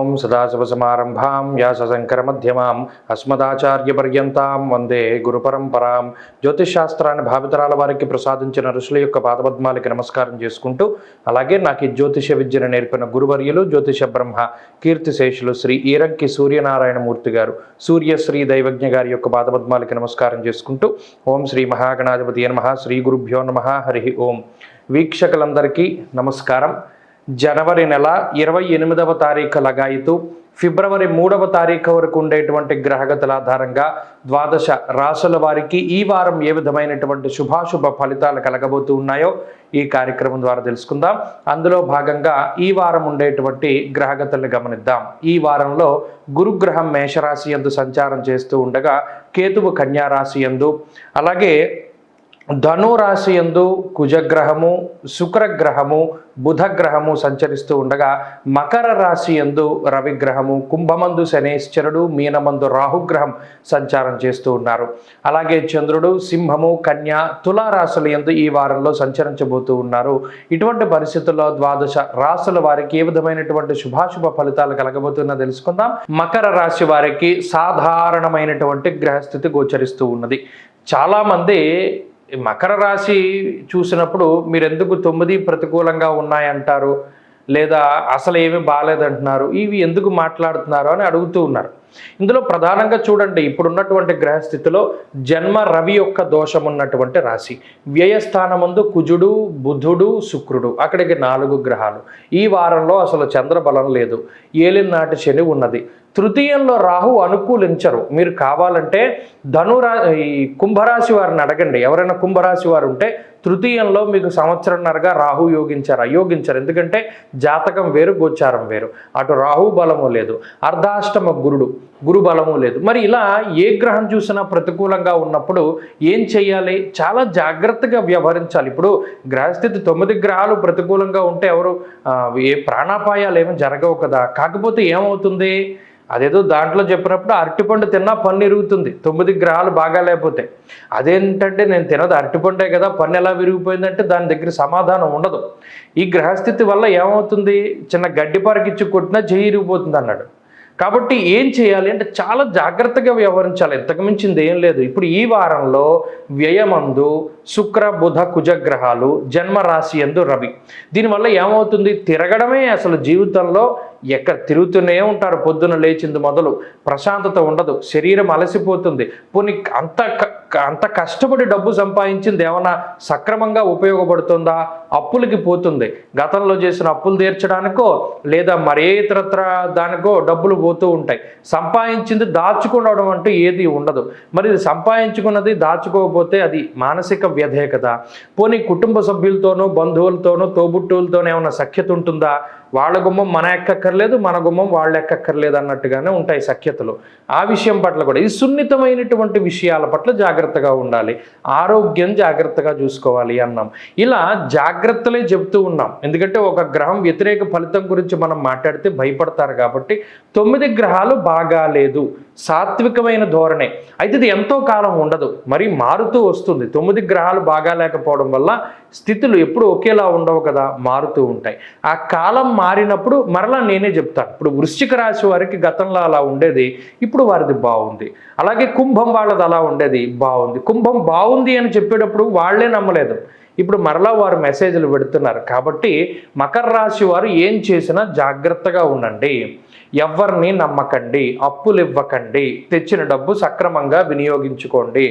ఓం సదాశివసమారంభాం వ్యాసశంకరమధ్యమాం అస్మదాచార్యపర్యంతాం వందే గురుపరంపరాం. జ్యోతిషాస్త్రాన్ని భావితరాల వారికి ప్రసాదించిన ఋషుల యొక్క పాదపద్మాలకి నమస్కారం చేసుకుంటూ, అలాగే నాకు ఈ జ్యోతిష విద్యను నేర్పిన గురువర్యులు జ్యోతిష బ్రహ్మ కీర్తిశేషులు శ్రీ ఈరంకి సూర్యనారాయణమూర్తి గారు, సూర్యశ్రీ దైవజ్ఞ గారి యొక్క పాదపద్మాలకి నమస్కారం చేసుకుంటూ, ఓం శ్రీ మహాగణాధిపతి నమః, శ్రీ గురుభ్యో నమః, హరి ఓం. వీక్షకులందరికీ నమస్కారం. జనవరి నెల 28వ తారీఖు లగాయితూ ఫిబ్రవరి 3వ తారీఖు వరకు ఉండేటువంటి గ్రహగతుల ఆధారంగా ద్వాదశ రాశుల వారికి ఈ వారం ఏ విధమైనటువంటి శుభాశుభ ఫలితాలు కలగబోతూ ఉన్నాయో ఈ కార్యక్రమం ద్వారా తెలుసుకుందాం. అందులో భాగంగా ఈ వారం ఉండేటువంటి గ్రహగతులను గమనిద్దాం. ఈ వారంలో గురుగ్రహం మేషరాశి యందు సంచారం చేస్తూ ఉండగా, కేతువు కన్యా రాశి యందు, అలాగే ధనురాశి యందు కుజగ్రహము, శుక్రగ్రహము, బుధగ్రహము సంచరిస్తూ ఉండగా, మకర రాశి యందు రవిగ్రహము, కుంభమందు శనేశ్వరుడు, మీనమందు రాహుగ్రహం సంచారం చేస్తూ ఉన్నారు. అలాగే చంద్రుడు సింహము, కన్య, తులారాశుల యందు ఈ వారంలో సంచరించబోతూ ఉన్నారు. ఇటువంటి పరిస్థితుల్లో ద్వాదశ రాశుల వారికి ఏ విధమైనటువంటి శుభాశుభ ఫలితాలు కలగబోతున్నా తెలుసుకుందాం. మకర రాశి వారికి సాధారణమైనటువంటి గ్రహస్థితి గోచరిస్తూ ఉన్నది. చాలామంది మకర రాశి చూసినప్పుడు మీరు ఎందుకు 9 ప్రతికూలంగా ఉన్నాయంటారు, లేదా అసలు ఏమీ బాగాలేదంటున్నారు, ఇవి ఎందుకు మాట్లాడుతున్నారు అని అడుగుతూ ఉన్నారు. ఇందులో ప్రధానంగా చూడండి, ఇప్పుడున్నటువంటి గ్రహస్థితిలో జన్మ రవి యొక్క దోషం ఉన్నటువంటి రాశి, వ్యయస్థానమందు కుజుడు, బుధుడు, శుక్రుడు, అక్కడికి 4 గ్రహాలు. ఈ వారంలో అసలు చంద్రబలం లేదు, ఏలినాటి శని ఉన్నది. తృతీయంలో రాహు అనుకూలించరు. మీరు కావాలంటే ఈ కుంభరాశి వారిని అడగండి. ఎవరైనా కుంభరాశి వారు ఉంటే తృతీయంలో మీకు సంవత్సరంన్నరగా రాహు అయోగించరు. ఎందుకంటే జాతకం వేరు, గోచారం వేరు. అటు రాహు బలము లేదు, అర్ధాష్టమ గురు బలము లేదు. మరి ఇలా ఏ గ్రహం చూసినా ప్రతికూలంగా ఉన్నప్పుడు ఏం చెయ్యాలి? చాలా జాగ్రత్తగా వ్యవహరించాలి. ఇప్పుడు గ్రహస్థితి 9 గ్రహాలు ప్రతికూలంగా ఉంటే ఏ ప్రాణాపాయాలు ఏమీ జరగవు కదా. కాకపోతే ఏమవుతుంది, అదేదో దాంట్లో చెప్పినప్పుడు అరటిపండు తిన్నా పన్ను ఇరుగుతుంది 9 గ్రహాలు బాగా లేకపోతే. అదేంటంటే నేను తినదు అరటిపండే కదా, పన్ను ఎలా విరిగిపోయిందంటే దాని దగ్గర సమాధానం ఉండదు. ఈ గ్రహస్థితి వల్ల ఏమవుతుంది, చిన్న గడ్డి పరకిచ్చి కొట్టినా చెయ్యి ఇరిగిపోతుంది అన్నాడు. కాబట్టి ఏం చేయాలి అంటే చాలా జాగ్రత్తగా వ్యవహరించాలి, ఇంతకుమించింది ఏం లేదు. ఇప్పుడు ఈ వారంలో వ్యయమందు శుక్ర బుధ కుజగ్రహాలు, జన్మరాశి యందు రవి. దీనివల్ల ఏమవుతుంది, తిరగడమే అసలు జీవితంలో. తిరుగుతూనే ఉంటారు, పొద్దున లేచింది మొదలు ప్రశాంతత ఉండదు, శరీరం అలసిపోతుంది. పోనీ అంత కష్టపడి డబ్బు సంపాదించింది ఏమైనా సక్రమంగా ఉపయోగపడుతుందా? అప్పులకి పోతుంది. గతంలో చేసిన అప్పులు తీర్చడానికో లేదా మరే ఇతరత్ర దానికో డబ్బులు పోతూ ఉంటాయి. సంపాదించింది దాచుకోవడం అంటూ ఏది ఉండదు. మరి ఇది సంపాదించుకున్నది దాచుకోకపోతే అది మానసిక వ్యధే కదా. పోనీ కుటుంబ సభ్యులతోనూ, బంధువులతోనూ, తోబుట్టువులతోనూ ఏమైనా సఖ్యత ఉంటుందా? వాళ్ళ గుమ్మం మన ఎక్కక్కర్లేదు, మన గుమ్మం వాళ్ళు ఎక్కక్కర్లేదు అన్నట్టుగానే ఉంటాయి సఖ్యతలు. ఆ విషయం పట్ల కూడా ఈ సున్నితమైనటువంటి విషయాల పట్ల జాగ్రత్తగా ఉండాలి. ఆరోగ్యం జాగ్రత్తగా చూసుకోవాలి అన్నాం. ఇలా జాగ్రత్తలే చెబుతూ ఉన్నాం. ఎందుకంటే ఒక గ్రహం వ్యతిరేక ఫలితం గురించి మనం మాట్లాడితే భయపడతారు కాబట్టి 9 గ్రహాలు బాగా లేదు, సాత్వికమైన ధోరణే. అయితే ఇది ఎంతో కాలం ఉండదు, మరి మారుతూ వస్తుంది. 9 గ్రహాలు బాగా లేకపోవడం వల్ల స్థితులు ఎప్పుడు ఒకేలా ఉండవు కదా, మారుతూ ఉంటాయి. ఆ కాలం మారినప్పుడు మరలా నేనే చెప్తాను. ఇప్పుడు వృశ్చిక రాశి వారికి గతంలో అలా ఉండేది, ఇప్పుడు వారిది బాగుంది. అలాగే కుంభం వాళ్ళది అలా ఉండేది, బాగుంది. కుంభం బాగుంది అని చెప్పేటప్పుడు వాళ్ళే నమ్మలేదు, ఇప్పుడు మరలా వారు మెసేజ్లు పెడుతున్నారు. కాబట్టి మకర రాశి వారు ఏం చేసినా జాగ్రత్తగా ఉండండి, ఎవరిని నమ్మకండి, అప్పులు ఇవ్వకండి, తెచ్చిన డబ్బు సక్రమంగా వినియోగించుకోండి,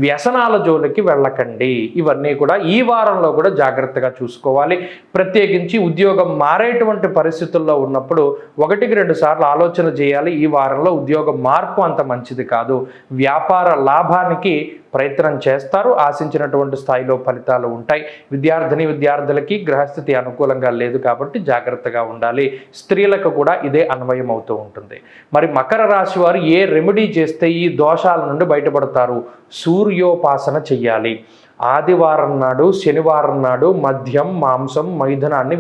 వ్యసనాల జోలికి వెళ్ళకండి. ఇవన్నీ కూడా ఈ వారంలో కూడా జాగ్రత్తగా చూసుకోవాలి. ప్రత్యేకించి ఉద్యోగం మారేటువంటి పరిస్థితుల్లో ఉన్నప్పుడు 1-2 సార్లు ఆలోచన చేయాలి. ఈ వారంలో ఉద్యోగ మార్పు అంత మంచిది కాదు. వ్యాపార లాభానికి ప్రయత్నం చేస్తారు, ఆశించినటువంటి స్థాయిలో ఫలితాలు ఉంటాయి. విద్యార్థులకి గ్రహస్థితి అనుకూలంగా లేదు కాబట్టి జాగ్రత్తగా ఉండాలి. స్త్రీలకు కూడా ఇదే అన్వయం అవుతూ ఉంటుంది. మరి మకర రాశి వారు ఏ రెమెడీ చేస్తే ఈ దోషాల నుండి బయటపడతారు? సూర్యోపాసన చెయ్యాలి. ఆదివారం నాడు, శనివారం నాడు మద్యం, మాంసం, మైథునాన్ని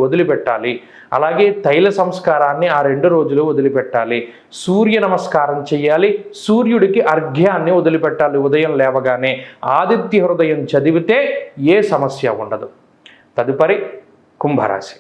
వదిలిపెట్టాలి. అలాగే తైల సంస్కారాన్ని ఆ 2 రోజులు వదిలిపెట్టాలి. సూర్య నమస్కారం చేయాలి. సూర్యుడికి అర్ఘ్యాన్ని వదిలిపెట్టాలి. ఉదయం లేవగానే ఆదిత్య హృదయం చదివితే ఏ సమస్య ఉండదు. తదుపరి కుంభరాశి.